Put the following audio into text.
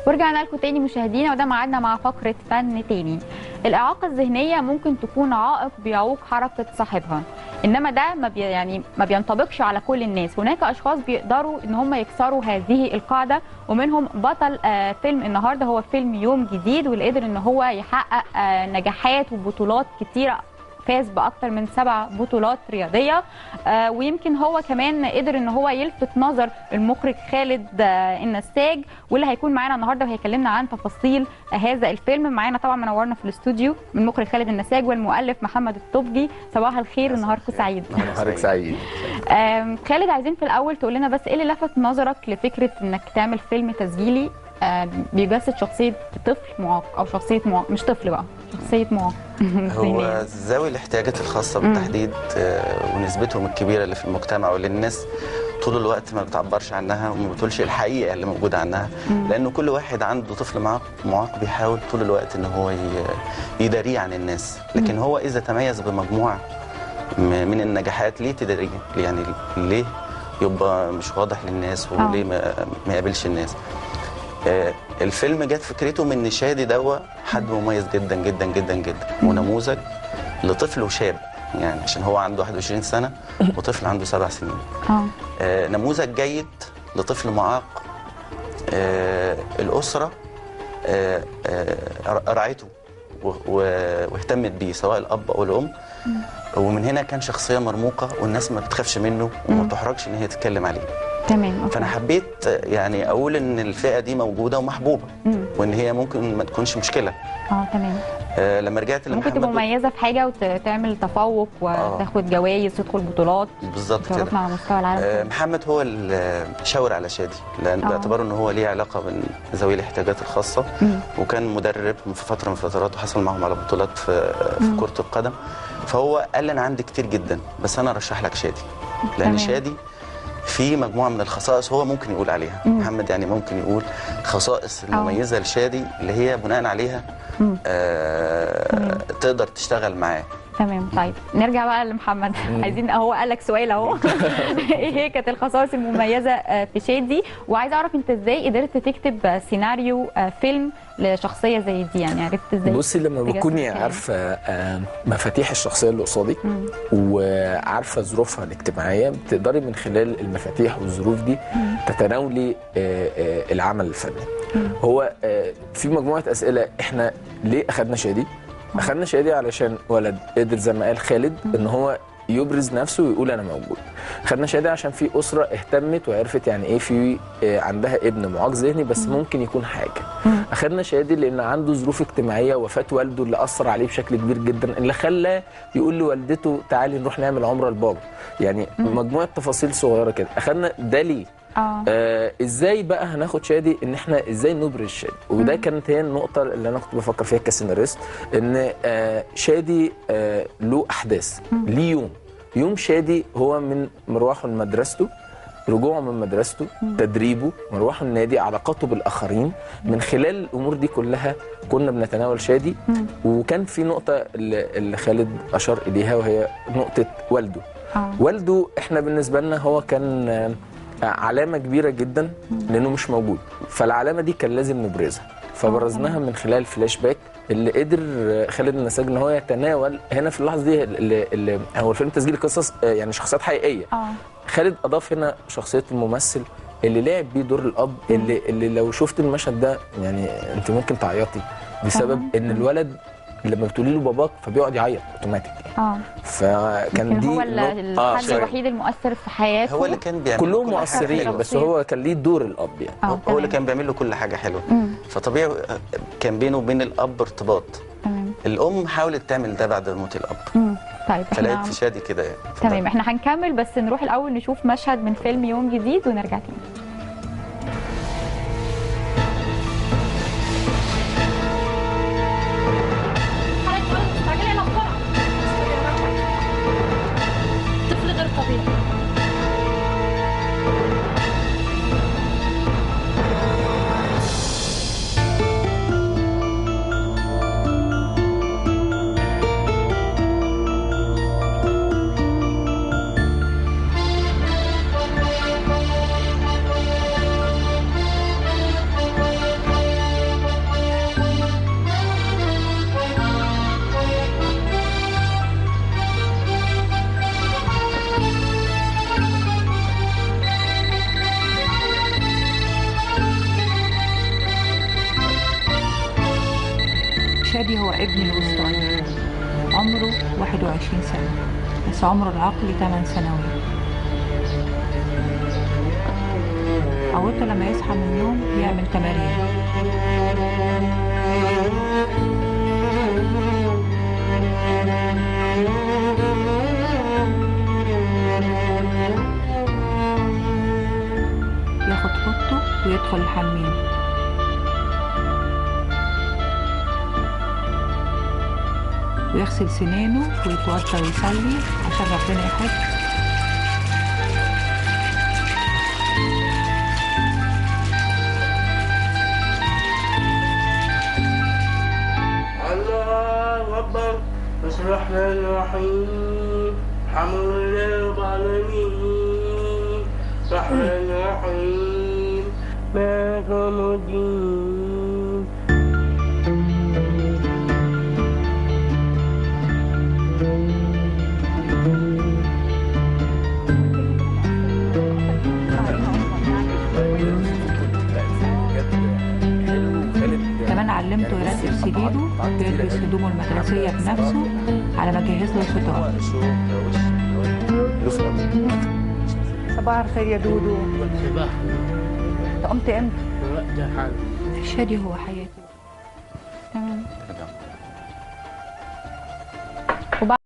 ورجعنا لكم تاني مشاهدينا، وده ميعادنا مع فقرة فن تاني. الإعاقة الذهنية ممكن تكون عائق بيعوق حركة صاحبها، إنما ده ما بينطبقش على كل الناس. هناك أشخاص بيقدروا إن هم يكسروا هذه القاعدة، ومنهم بطل فيلم النهارده هو فيلم يوم جديد، واللي قدر إن هو يحقق نجاحات وبطولات كتيرة، فاز باكثر من 7 بطولات رياضيه. ويمكن هو كمان قدر ان هو يلفت نظر المخرج خالد النساج، واللي هيكون معانا النهارده وهيكلمنا عن تفاصيل هذا الفيلم. معانا طبعا منورنا في الاستوديو من المخرج خالد النساج والمؤلف محمد الطبجي. صباح الخير ونهاركم سعيد. نهارك سعيد. خالد، عايزين في الاول تقول لنا بس ايه اللي لفت نظرك لفكره انك تعمل فيلم تسجيلي بيجسد شخصيه طفل معاق، او شخصيه معاق، مش طفل بقى، شخصيه معاق. هو ذوي الاحتياجات الخاصه بالتحديد ونسبتهم الكبيره اللي في المجتمع واللي الناس طول الوقت ما بتعبرش عنها وما بتقولش الحقيقه اللي موجوده عنها، لانه كل واحد عنده طفل معاق بيحاول طول الوقت ان هو يداريه عن الناس، لكن هو اذا تميز بمجموعه من النجاحات ليه تداريه؟ يعني ليه يبقى مش واضح للناس وليه ما يقابلش الناس؟ الفيلم جت فكرته من شادي دوا حد مميز جدا جدا جدا جدا، ونموذج لطفل وشاب، يعني عشان هو عنده 21 سنه وطفل عنده 7 سنين. نموذج جيد لطفل معاق. الاسره رعته واهتمت بيه، سواء الاب او الام، ومن هنا كان شخصيه مرموقه والناس ما بتخافش منه وما بتحرجش ان هي تتكلم عليه. تمام. فانا حبيت يعني اقول ان الفئه دي موجوده ومحبوبه، وان هي ممكن ما تكونش مشكله. تمام. لما رجعت لمحمد ممكن تبقى مميزه في حاجه وتعمل تفوق وتاخد جوائز، تدخل بطولات بالظبط كده على مستوى العالم. محمد هو اللي شاور على شادي، لان باعتباره ان هو ليه علاقه بذوي الاحتياجات الخاصه، وكان مدرب في فتره من الفترات وحصل معهم على بطولات في كره القدم. فهو قال لي انا عندي كتير جدا بس انا ارشح لك شادي، لان شادي في مجموعه من الخصائص هو ممكن يقول عليها. محمد يعني ممكن يقول خصائص المميزه لشادي اللي هي بناء عليها تقدر تشتغل معاه. تمام. طيب نرجع بقى لمحمد. عايزين، هو قال لك سؤال اهو. ايه هي كانت الخصائص المميزه في شادي؟ وعايزه اعرف انت ازاي قدرت تكتب سيناريو فيلم لشخصيه زي دي، يعني عرفت ازاي؟ بصي، لما بتكوني عارفه مفاتيح الشخصيه اللي قصادك وعارفه ظروفها الاجتماعيه، بتقدري من خلال المفاتيح والظروف دي تتناولي العمل الفني. هو في مجموعه اسئله. احنا ليه اخذنا شادي؟ اخذنا شادي علشان ولد قدر زي ما قال خالد ان هو يبرز نفسه ويقول انا موجود. اخذنا شادي عشان في اسره اهتمت وعرفت يعني ايه في عندها ابن معاق ذهني بس ممكن يكون حاجه. اخذنا شادي لان عنده ظروف اجتماعيه، وفاه والده اللي اثر عليه بشكل كبير جدا، اللي خلاه يقول لوالدته تعالي نروح نعمل عمره لبابا. يعني مجموعه تفاصيل صغيره كده. اخذنا ده ليه؟ ازاي بقى هناخد شادي ان احنا ازاي نبرز شادي؟ وده كانت هي النقطه اللي انا كنت بفكر فيها كسيناريست، ان شادي له احداث، ليه يوم شادي هو من مروحه لمدرسته، رجوعه من مدرسته، تدريبه، مروحه النادي، علاقاته بالاخرين. من خلال الامور دي كلها كنا بنتناول شادي. وكان في نقطه اللي خالد اشار اليها، وهي نقطه والده. والده احنا بالنسبه لنا هو كان علامة كبيرة جدا لأنه مش موجود، فالعلامة دي كان لازم نبرزها، فبرزناها من خلال فلاش باك اللي قدر خالد النساج ان هو يتناول هنا في اللحظة دي. اللي هو الفيلم تسجيل قصص يعني شخصيات حقيقية. خالد أضاف هنا شخصية الممثل اللي لعب بيه دور الأب، اللي لو شفت المشهد ده يعني أنت ممكن تعيطي بسبب إن الولد لما بتقولي له باباك فبيقعد يعيط اوتوماتيك. فكان دي هو الحد الوحيد المؤثر في حياته، هو اللي كان بيعمل كلهم مؤثرين بس هو كان ليه دور الاب يعني. هو اللي كان بيعمل له كل حاجه حلوه. فطبيعي كان بينه وبين الاب ارتباط. الام حاولت تعمل ده بعد موت الاب. طيب فلقيت في شادي كده يعني. تمام. احنا هنكمل بس نروح الاول نشوف مشهد من فيلم يوم جديد ونرجع تاني. هو ابني الوسطاني، عمره 21 سنة بس عمره العقلي 8 سنوات. عودته لما يصحى من النوم يعمل تمارين. ياخد فوطه ويدخل الحمام. ويغسل سنانه ويتوضى ويصلي عشان ربنا يحب. الله أكبر. بسم الله الرحمن الرحيم. الحمد لله رب العالمين الرحمن الرحيم مالك يوم الدين. كمان علمته يرتب سريره ويلبس هدومه المدرسية بنفسه على ما جهز له الفطار. صباح الخير يا دودو. انت قمت امتى؟ شادي هو حياتي. تمام.